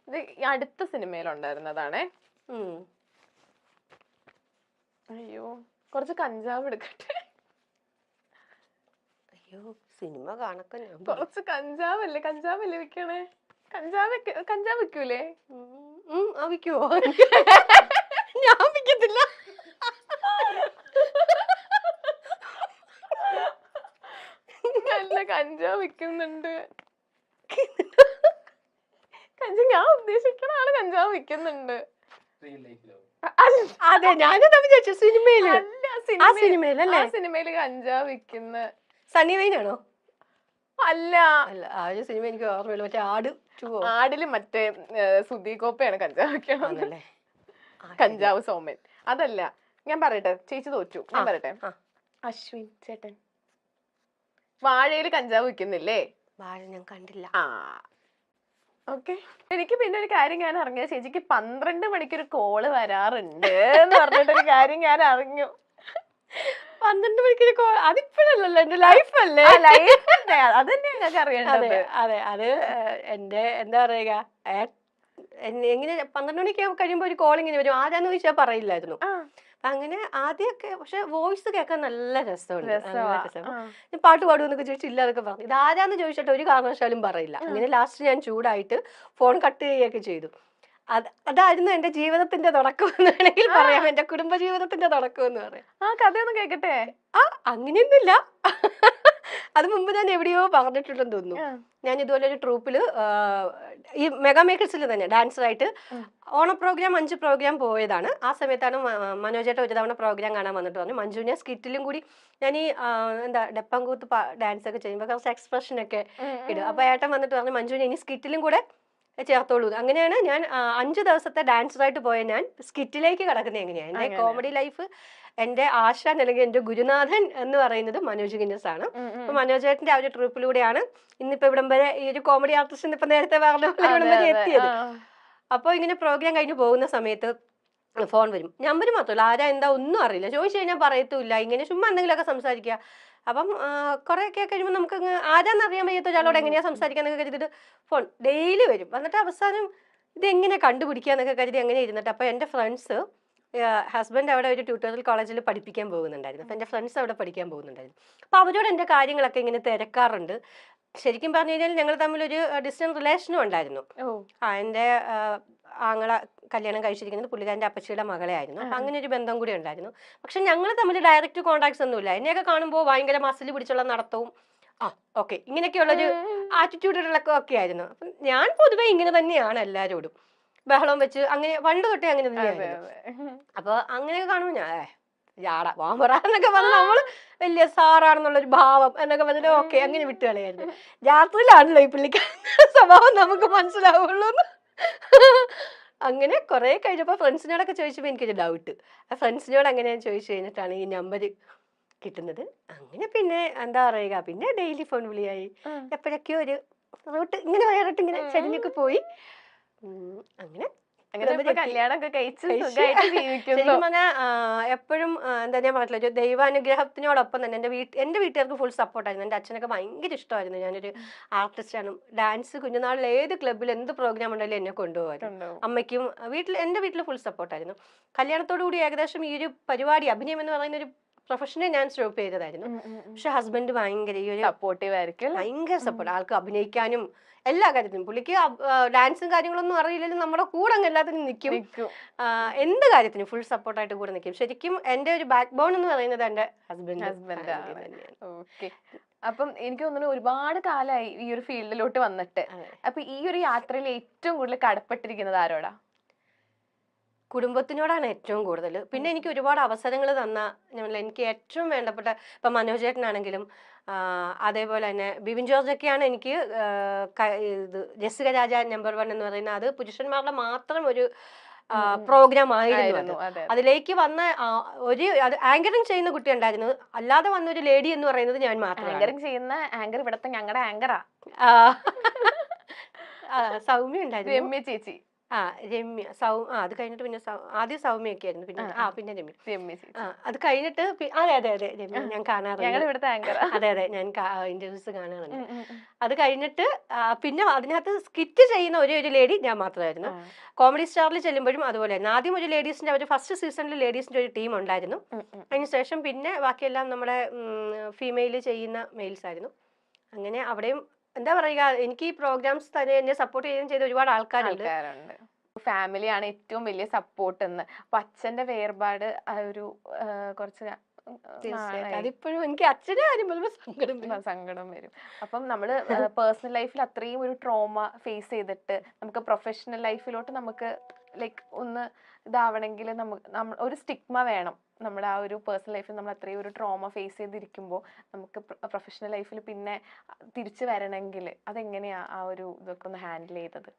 ഇത് ഈ അടുത്ത സിനിമയിലുണ്ടായിരുന്നതാണേ. അയ്യോ, കുറച്ച് കഞ്ചാവ് എടുക്കട്ടെ. അയ്യോ, സിനിമ കാണക്ക. കുറച്ച് കഞ്ചാവല്ലേ വിൽക്കണേ? കഞ്ചാവ് വിൽക്കൂലേ? വിൽക്കുവോ? ഞാൻ വിൽക്കത്തില്ല. നല്ല കഞ്ചാവ് വിൽക്കുന്നുണ്ട്. ഞാൻ ഉദ്ദേശിക്കുന്ന ആള് കഞ്ചാവ് വിൽക്കുന്നുണ്ട്. അതെ, ഞാനത് വിചാരിച്ചു സിനിമയില്. സിനിമയില് കഞ്ചാവ് വിൽക്കുന്ന സണ്ണി വെയിനാണോ? അല്ല, ആ ഒരു സിനിമ എനിക്ക് ഓർമ്മയില്ല. മറ്റേ ആടില് മറ്റേ സുധീകോപ്പയാണ് കഞ്ചാവ് വിൽക്കണല്ലേ. കഞ്ചാവ് സോമൻ അതല്ല. ഞാൻ പറയട്ടെ, ചേച്ചി തോറ്റു. ഞാൻ പറയട്ടെ, അശ്വിൻ ചേട്ടൻ വാഴയില് കഞ്ചാവ് വിൽക്കുന്നില്ലേ? വാഴ ഞാൻ കണ്ടില്ല. ഓക്കെ. എനിക്ക് പിന്നെ ഒരു കാര്യം ഞാൻ അറിഞ്ഞ, ചേച്ചിക്ക് 12 മണിക്കൊരു കോള് വരാറുണ്ട് എന്ന് പറഞ്ഞിട്ടൊരു കാര്യം ഞാൻ അറിഞ്ഞു. 12 മണിക്കൊരു കോൾ? അതിപ്പോഴല്ലോ, എന്റെ ലൈഫല്ലേ. അതന്നെ ഞങ്ങൾക്ക് അറിയേണ്ടത്. അതെ, അത് എന്റെ എന്താ പറയുക, എങ്ങനെ 12 മണിക്ക് കഴിയുമ്പോ ഒരു കോൾ ഇങ്ങനെ വരും. ആരാന്ന് ചോദിച്ചാൽ പറയില്ലായിരുന്നു. അങ്ങനെ ആദ്യമൊക്കെ. പക്ഷെ വോയിസ് കേൾക്കാൻ നല്ല രസമുണ്ട്. ഞാൻ പാട്ട് പാടുമെന്നൊക്കെ ചോദിച്ചില്ല അതൊക്കെ പറഞ്ഞു. ഇത് ആരാന്ന് ചോദിച്ചിട്ട് ഒരു കാരണവശാലും പറയില്ല. അങ്ങനെ ലാസ്റ്റ് ഞാൻ ചൂടായിട്ട് ഫോൺ കട്ട് ചെയ്യുകയൊക്കെ ചെയ്തു. അതായിരുന്നു എന്റെ ജീവിതത്തിന്റെ തുടക്കം എന്ന് വേണമെങ്കിൽ പറയാം. എന്റെ കുടുംബ ജീവിതത്തിന്റെ തുടക്കം എന്ന് പറയാം. ആ കഥയൊന്നും കേക്കട്ടെ? അങ്ങനെയൊന്നുമില്ല. അത് മുമ്പ് ഞാൻ എവിടെയോ പറഞ്ഞിട്ടുണ്ടെന്ന് തോന്നുന്നു. ഞാൻ ഇതുപോലെ ഒരു ട്രൂപ്പില് ഈ മെഗാ മേക്കേഴ്സിൽ തന്നെ ഡാൻസറായിട്ട് ഓണ പ്രോഗ്രാം 5 പ്രോഗ്രാം പോയതാണ്. ആ സമയത്താണ് മനോജേട്ട ഒരു തവണ പ്രോഗ്രാം കാണാൻ വന്നിട്ട് പറഞ്ഞു, മഞ്ജുവിനെ സ്കിറ്റിലും കൂടി ഞാൻ ഈ എന്താ ഡെപ്പങ്കൂത്ത് ഡാൻസ് ഒക്കെ ചെയ്യുമ്പോൾ കുറച്ച് എക്സ്പ്രഷൻ ഒക്കെ ഇടും. അപ്പൊ ഏട്ടൻ വന്നിട്ട് പറഞ്ഞു, മഞ്ജുവിനെ ഇനി സ്കിറ്റിലും കൂടെ ചേർത്തോളൂ. അങ്ങനെയാണ് ഞാൻ 5 ദിവസത്തെ ഡാൻസറായിട്ട് പോയ ഞാൻ സ്കിറ്റിലേക്ക് കടക്കുന്നത്. എങ്ങനെയാണ് എന്റെ കോമഡി ലൈഫ്, എന്റെ ആശാൻ അല്ലെങ്കിൽ എന്റെ ഗുരുനാഥൻ എന്ന് പറയുന്നത് മനോജ് ഗിന്നസ് ആണ്. അപ്പൊ മനോജേട്ടന്റെ ആ ഒരു ട്രിപ്പിലൂടെയാണ് ഇന്നിപ്പോ ഇവിടം വരെ ഈ ഒരു കോമഡി ആർട്ടിസ്റ്റ് ഇപ്പൊ നേരത്തെ പറഞ്ഞ ഇവിടം വരെ എത്തിയത്. അപ്പൊ ഇങ്ങനെ പ്രോഗ്രാം കഴിഞ്ഞ് പോകുന്ന സമയത്ത് ഫോൺ വരും. നമ്പർ മാത്രമല്ല, ആരാ എന്താ ഒന്നും അറിയില്ല. ചോദിച്ചു കഴിഞ്ഞാൽ പറയത്തുമില്ല. ഇങ്ങനെ ചുമ്മാ എന്തെങ്കിലുമൊക്കെ സംസാരിക്കുക. അപ്പം കുറെയൊക്കെ കഴിയുമ്പോൾ നമുക്ക് ആരാന്നറിയാൻ വയ്യാത്ത ഒരാളോട് എങ്ങനെയാ സംസാരിക്കാന്നൊക്കെ കരുതിയിട്ട് ഫോൺ ഡെയിലി വരും. എന്നിട്ട് അവസാനം ഇതെങ്ങനെ കണ്ടുപിടിക്കാന്നൊക്കെ കരുതി അങ്ങനെ ഇരുന്നിട്ട് അപ്പൊ എന്റെ ഫ്രണ്ട്സ്, ഹസ്ബൻഡ് അവിടെ ഒരു ട്യൂട്ടോറിയൽ കോളേജിൽ പഠിപ്പിക്കാൻ പോകുന്നുണ്ടായിരുന്നു. അപ്പൊ എന്റെ ഫ്രണ്ട്സ് അവിടെ പഠിക്കാൻ പോകുന്നുണ്ടായിരുന്നു. അപ്പൊ അവരോട് എന്റെ കാര്യങ്ങളൊക്കെ ഇങ്ങനെ തിരക്കാറുണ്ട്. ശരിക്കും പറഞ്ഞു കഴിഞ്ഞാൽ ഞങ്ങൾ തമ്മിലൊരു ഡിസ്റ്റൻസ് റിലേഷനും ഉണ്ടായിരുന്നു. എന്റെ ആങ്ങളെ കല്യാണം കഴിച്ചിരിക്കുന്നത് പുള്ളിക്കാരന്റെ അപ്പച്ചിയുടെ മകളെ ആയിരുന്നു. അപ്പൊ അങ്ങനെ ഒരു ബന്ധം കൂടി ഉണ്ടായിരുന്നു. പക്ഷെ ഞങ്ങൾ തമ്മിൽ ഡയറക്റ്റ് കോണ്ടാക്ട്സ് ഒന്നുമില്ല. എന്നെയൊക്കെ കാണുമ്പോൾ ഭയങ്കര മസിൽ പിടിച്ചുള്ള നടത്തവും ഓക്കെ ഇങ്ങനെയൊക്കെയുള്ളൊരു ആറ്റിറ്റ്യൂഡുകളൊക്കെ ഒക്കെ ആയിരുന്നു. അപ്പൊ ഞാൻ പൊതുവെ ഇങ്ങനെ തന്നെയാണ് എല്ലാവരോടും ബഹളം വെച്ച് അങ്ങനെ പണ്ട് തൊട്ടേ അങ്ങനെ തന്നെയായിരുന്നു. അപ്പൊ അങ്ങനെയൊക്കെ കാണുമ്പോൾ ഞാൻ ജാടാ വാമ്പറ എന്നൊക്കെ പറഞ്ഞ് നമ്മള് വലിയ സാറാണെന്നുള്ളൊരു ഭാവം എന്നൊക്കെ പറഞ്ഞിട്ട് ഓക്കെ അങ്ങനെ വിട്ട് കളയായിരുന്നു. രാത്രിയിലാണല്ലോ ഈ പുള്ളിക്കാരന്റെ സ്വഭാവം നമുക്ക് മനസ്സിലാവുള്ളൂ. അങ്ങനെ കുറെ കഴിഞ്ഞപ്പോ ഫ്രണ്ട്സിനോടൊക്കെ ചോദിച്ചപ്പോ എനിക്കൊരു ഡൗട്ട്. ആ ഫ്രണ്ട്സിനോട് അങ്ങനെ ചോദിച്ചു കഴിഞ്ഞിട്ടാണ് ഈ നമ്പർ കിട്ടുന്നത്. അങ്ങനെ പിന്നെ എന്താ പറയുക, പിന്നെ ഡെയിലി ഫോൺ വിളിയായി. എപ്പോഴൊക്കെയോ ഒരു റൂട്ട് ഇങ്ങനെ വയറിട്ട് ഇങ്ങനെ ചരിഞ്ഞൊക്കെ പോയി. അങ്ങനെ ശരിക്കും പറഞ്ഞാൽ എപ്പോഴും എന്താ ഞാൻ പറഞ്ഞില്ല, ഒരു ദൈവാനുഗ്രഹത്തിനോടൊപ്പം തന്നെ എന്റെ വീട്ടുകാർക്ക് ഫുൾ സപ്പോർട്ടായിരുന്നു. എന്റെ അച്ഛനൊക്കെ ഭയങ്കര ഇഷ്ടമായിരുന്നു. ഞാനൊരു ആർട്ടിസ്റ്റാണ്. ഡാൻസ് കുഞ്ഞുനാളിൽ ഏത് ക്ലബ്ബിൽ എന്ത് പ്രോഗ്രാം ഉണ്ടെങ്കിലും എന്നെ കൊണ്ടുപോകായിരുന്നു. അമ്മയ്ക്കും എന്റെ വീട്ടിൽ ഫുൾ സപ്പോർട്ടായിരുന്നു. കല്യാണത്തോടു കൂടി ഏകദേശം ഈ ഒരു പരിപാടി അഭിനയം എന്ന് പറയുന്ന ഒരു പ്രൊഫഷനെ ഞാൻ സ്റ്റോപ്പ് ചെയ്തതായിരുന്നു. പക്ഷെ ഹസ്ബൻഡ് ഭയങ്കര ഈ ഒരു സപ്പോർട്ടീവ് ആയിരിക്കും. ഭയങ്കര സപ്പോർട്ട്. ആൾക്ക് അഭിനയിക്കാനും എല്ലാ കാര്യത്തിനും. പുള്ളിക്ക് ഡാൻസും കാര്യങ്ങളൊന്നും അറിയില്ലെങ്കിലും നമ്മുടെ കൂടെ അങ്ങ് എല്ലാത്തിനും നിൽക്കും. എന്ത് കാര്യത്തിനും ഫുൾ സപ്പോർട്ടായിട്ട് കൂടെ നിൽക്കും. ശരിക്കും എന്റെ ഒരു ബാക്ക് ബോൺ എന്ന് പറയുന്നത് എന്റെ ഹസ്ബൻഡ്. അപ്പം എനിക്ക് തോന്നുന്നു ഒരുപാട് കാലമായി ഈ ഒരു ഫീൽഡിലോട്ട് വന്നിട്ട്. അപ്പൊ ഈ ഒരു യാത്രയിൽ ഏറ്റവും കൂടുതൽ കടപ്പെട്ടിരിക്കുന്നത് ആരോടാ? കുടുംബത്തിനോടാണ് ഏറ്റവും കൂടുതൽ. പിന്നെ എനിക്ക് ഒരുപാട് അവസരങ്ങൾ തന്ന എനിക്ക് ഏറ്റവും വേണ്ടപ്പെട്ട ഇപ്പൊ മനോജേട്ടനാണെങ്കിലും അതേപോലെ തന്നെ ബിബിൻ ജോർജൊക്കെയാണ് എനിക്ക് ഇത് ജസ്സിക രാജ നമ്പർ 1 എന്ന് പറയുന്ന അത് പുരുഷന്മാരുടെ മാത്രം ഒരു പ്രോഗ്രാം ആയിരുന്നു. അതിലേക്ക് വന്ന ഒരു ആങ്കറിങ് ചെയ്യുന്ന കുട്ടി ഉണ്ടായിരുന്നു. അല്ലാതെ വന്ന ഒരു ലേഡി എന്ന് പറയുന്നത് ഞാൻ മാത്രം. ആങ്കറിങ് ചെയ്യുന്ന ആങ്കർ ഇവിടത്തെ ഞങ്ങളുടെ ആങ്കറാ സൗമ്യ ഉണ്ടായിരുന്നു. രമ്യ ചേച്ചി. ആ രമ്യ അത് കഴിഞ്ഞിട്ട് പിന്നെ ആദ്യം സൗമ്യൊക്കെ ആയിരുന്നു, പിന്നെ പിന്നെ രമ്യ. രമ്യ ചേച്ചി. അത് കഴിഞ്ഞിട്ട് അതെ അതെ അതെ രമ്യ ഞാൻ കാണാറുണ്ട്. ഞങ്ങൾ ഇവിടുത്തെ ആങ്കറാ. അതെ അതെ ഞാൻ ഇന്റർവ്യൂസ് കാണാറുണ്ട്. അത് കഴിഞ്ഞിട്ട് പിന്നെ അതിനകത്ത് സ്കിറ്റ് ചെയ്യുന്ന ഒരു ലേഡി ഞാൻ മാത്രമായിരുന്നു. കോമഡി സ്റ്റാറിൽ ചെല്ലുമ്പോഴും അതുപോലെ തന്നെ ആദ്യം ഒരു ലേഡീസിന്റെ ഒരു ഫസ്റ്റ് സീസണിൽ ലേഡീസിന്റെ ഒരു ടീം ഉണ്ടായിരുന്നു. അതിനുശേഷം പിന്നെ ബാക്കിയെല്ലാം നമ്മുടെ ഫീമെയിൽ ചെയ്യുന്ന മെയിൽസ് ആയിരുന്നു. അങ്ങനെ അവിടെയും എന്താ പറയുക, എനിക്ക് ഈ പ്രോഗ്രാംസ് തന്നെ എന്നെ സപ്പോർട്ട് ചെയ്യുകയും ചെയ്ത ഒരുപാട് ആൾക്കാരുണ്ട്. ഫാമിലിയാണ് ഏറ്റവും വലിയ സപ്പോർട്ട് എന്ന്. അപ്പൊ അച്ഛന്റെ വേർപാട് ഒരു കുറച്ച് അതിപ്പോഴും എനിക്ക് അച്ഛനെ കാര്യം സങ്കടം വരും. അപ്പം നമ്മള് പേഴ്സണൽ ലൈഫിൽ അത്രയും ഒരു ട്രോമ ഫേസ് ചെയ്തിട്ട് നമുക്ക് പ്രൊഫഷണൽ ലൈഫിലോട്ട് നമുക്ക് ലൈക്ക് ഒന്ന് ഇതാവണമെങ്കിൽ നമുക്ക് ഒരു സ്റ്റിഗ്മ വേണം. നമ്മുടെ ആ ഒരു പേഴ്സണൽ ലൈഫിൽ നമ്മൾ അത്രയും ഒരു ട്രോമ ഫേസ് ചെയ്തിരിക്കുമ്പോൾ നമുക്ക് പ്രൊഫഷണൽ ലൈഫിൽ പിന്നെ തിരിച്ചു വരണമെങ്കിൽ അതെങ്ങനെയാ ആ ഒരു ഇതൊക്കെ ഒന്ന് ഹാൻഡിൽ ചെയ്തത്?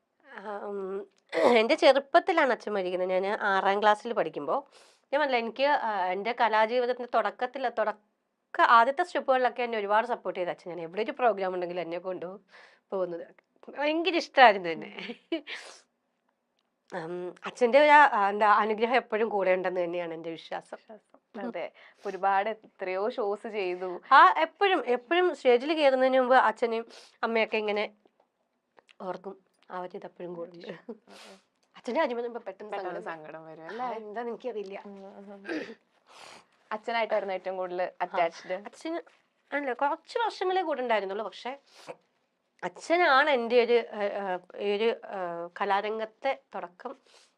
എൻ്റെ ചെറുപ്പത്തിലാണ് അച്ഛൻ മരിക്കുന്നത്. ഞാൻ 6ാം ക്ലാസ്സിൽ പഠിക്കുമ്പോൾ. ഞാൻ പറഞ്ഞില്ല, എനിക്ക് എൻ്റെ കലാജീവിതത്തിൻ്റെ ആദ്യത്തെ സ്റ്റെപ്പുകളിലൊക്കെ എന്നെ ഒരുപാട് സപ്പോർട്ട് ചെയ്ത അച്ഛൻ. ഞാൻ എവിടെ ഒരു പ്രോഗ്രാം ഉണ്ടെങ്കിലും എന്നെ കൊണ്ടുപോകുന്നത് ഭയങ്കര ഇഷ്ടമായിരുന്നു എന്നെ. അച്ഛൻ്റെ എന്താ അനുഗ്രഹം എപ്പോഴും കൂടെ ഉണ്ടെന്ന് തന്നെയാണ് എൻ്റെ വിശ്വാസം. അതെ, ഒരുപാട് എത്രയോ ഷോസ് ചെയ്തു. എപ്പോഴും സ്റ്റേജിൽ കയറുന്നതിന് മുമ്പ് അച്ഛനെയും അമ്മയൊക്കെ ഇങ്ങനെ ഓർക്കും. അവരിതെപ്പോഴും കൂടുന്നുണ്ട്. അച്ഛൻ്റെ അനുഭവം പെട്ടെന്ന് സങ്കടം വരും അല്ലേ? എന്താന്ന് എനിക്കറിയില്ല. അച്ഛനായിട്ടായിരുന്നു ഏറ്റവും കൂടുതൽ അറ്റാച്ച്ഡ്? അച്ഛന് അല്ല, കുറച്ച് വർഷങ്ങളെ കൂടെ ഉണ്ടായിരുന്നുള്ളൂ. പക്ഷെ അച്ഛനാണ് എൻ്റെ ഒരു കലാരംഗത്തെ തുടക്കം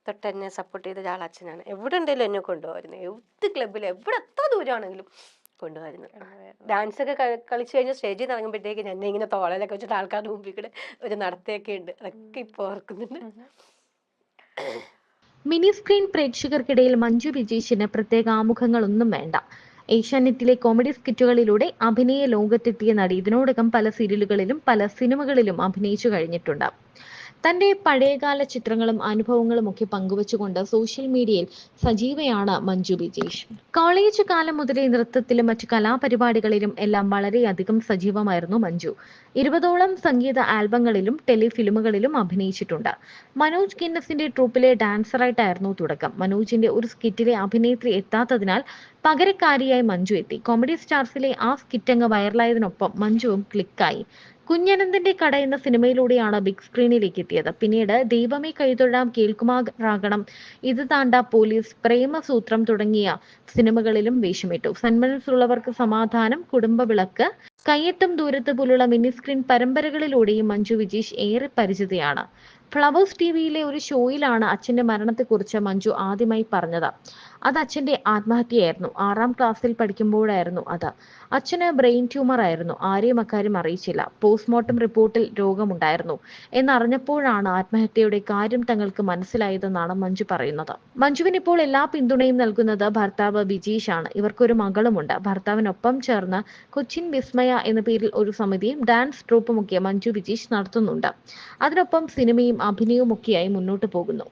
തൊട്ട് എന്നെ സപ്പോർട്ട് ചെയ്ത ഒരാൾ അച്ഛനാണ്. എവിടെ ഉണ്ടെങ്കിലും എന്നെ കൊണ്ടുപോയിരുന്നു. ഏത് ക്ലബിൽ എത്ര ദൂരമാണെങ്കിലും കൊണ്ടുപോയിരുന്നു. ഡാൻസ് ഒക്കെ കളിച്ചു കഴിഞ്ഞാൽ സ്റ്റേജിൽ നിന്ന് ഇറങ്ങുമ്പോഴത്തേക്ക് എന്നെ ഇങ്ങനെ തോളയിലൊക്കെ വെച്ചിട്ട് ആൾക്കാരുടെ മുമ്പിൽ കൂടെ ഒരു നടത്തിയൊക്കെ ഉണ്ട്. അതൊക്കെ ഇപ്പോൾ ഓർക്കുന്നുണ്ട്. മിനി സ്ക്രീൻ പ്രേക്ഷകർക്കിടയിൽ മഞ്ജു വിജേഷിന് പ്രത്യേക ആമുഖങ്ങളൊന്നും വേണ്ട. ഏഷ്യാനെറ്റിലെ കോമഡി സ്കിറ്റുകളിലൂടെ അഭിനയ ലോകത്തെത്തിയ നടി ഇതിനോടകം പല സീരിയലുകളിലും പല സിനിമകളിലും അഭിനയിച്ചു കഴിഞ്ഞിട്ടുണ്ട്. തന്റെ പഴയകാല ചിത്രങ്ങളും അനുഭവങ്ങളും ഒക്കെ പങ്കുവച്ചുകൊണ്ട് സോഷ്യൽ മീഡിയയിൽ സജീവയാണ് മഞ്ജു വിജേഷ്. കോളേജ് കാലം മുതലേ നൃത്തത്തിലും മറ്റു കലാപരിപാടികളിലും എല്ലാം വളരെയധികം സജീവമായിരുന്നു മഞ്ജു. 20ഓളം സംഗീത ആൽബങ്ങളിലും ടെലിഫിലിമുകളിലും അഭിനയിച്ചിട്ടുണ്ട്. മനോജ് ഗിന്നസിന്റെ ട്രൂപ്പിലെ ഡാൻസറായിട്ടായിരുന്നു തുടക്കം. മനോജിന്റെ ഒരു സ്കിറ്റിലെ അഭിനേത്രി എത്താത്തതിനാൽ പകരക്കാരിയായി മഞ്ജു എത്തി. കോമഡി സ്റ്റാർസിലെ ആ സ്കിറ്റങ്ങ് വൈറലായതിനൊപ്പം മഞ്ജുവും ക്ലിക്കായി. കുഞ്ഞനന്തന്റെ കട എന്ന സിനിമയിലൂടെയാണ് ബിഗ് സ്ക്രീനിലേക്ക് എത്തിയത്. പിന്നീട് ദൈവമേ കൈതൊഴാം, കേൾക്കുമാറാകണം, ഇത് താണ്ട പോലീസ്, പ്രേമസൂത്രം തുടങ്ങിയ സിനിമകളിലും വേഷമിട്ടു. സന്മനസ്സുള്ളവർക്ക് സമാധാനം, കുടുംബവിളക്ക്, കയ്യെത്തും ദൂരത്ത് പോലുള്ള മിനി സ്ക്രീൻ പരമ്പരകളിലൂടെയും മഞ്ജു വിജേഷ് ഏറെ പരിചിതയാണ്. ഫ്ലവേഴ്സ് ടിവിയിലെ ഒരു ഷോയിലാണ് അച്ഛന്റെ മരണത്തെക്കുറിച്ച് മഞ്ജു ആദ്യമായി പറഞ്ഞത്. അത് അച്ഛന്റെ ആത്മഹത്യയായിരുന്നു. 6ാം ക്ലാസ്സിൽ പഠിക്കുമ്പോഴായിരുന്നു അത്. അച്ഛന് ബ്രെയിൻ ട്യൂമർ ആയിരുന്നു. ആരെയും അക്കാര്യം അറിയിച്ചില്ല. പോസ്റ്റ്മോർട്ടം റിപ്പോർട്ടിൽ രോഗമുണ്ടായിരുന്നു എന്നറിഞ്ഞപ്പോഴാണ് ആത്മഹത്യയുടെ കാര്യം തങ്ങൾക്ക് മനസ്സിലായതെന്നാണ് മഞ്ജു പറയുന്നത്. മഞ്ജുവിന് ഇപ്പോൾ എല്ലാ പിന്തുണയും നൽകുന്നത് ഭർത്താവ് ബിജീഷ് ആണ്. ഇവർക്കൊരു മകളുമുണ്ട്. ഭർത്താവിനൊപ്പം ചേർന്ന് കൊച്ചിൻ വിസ്മയ എന്ന പേരിൽ ഒരു സമിതിയും ഡാൻസ് ട്രൂപ്പുമൊക്കെ മഞ്ജു വിജീഷ് നടത്തുന്നുണ്ട്. അതിനൊപ്പം സിനിമയും അഭിനയവും ഒക്കെയായി മുന്നോട്ട് പോകുന്നു.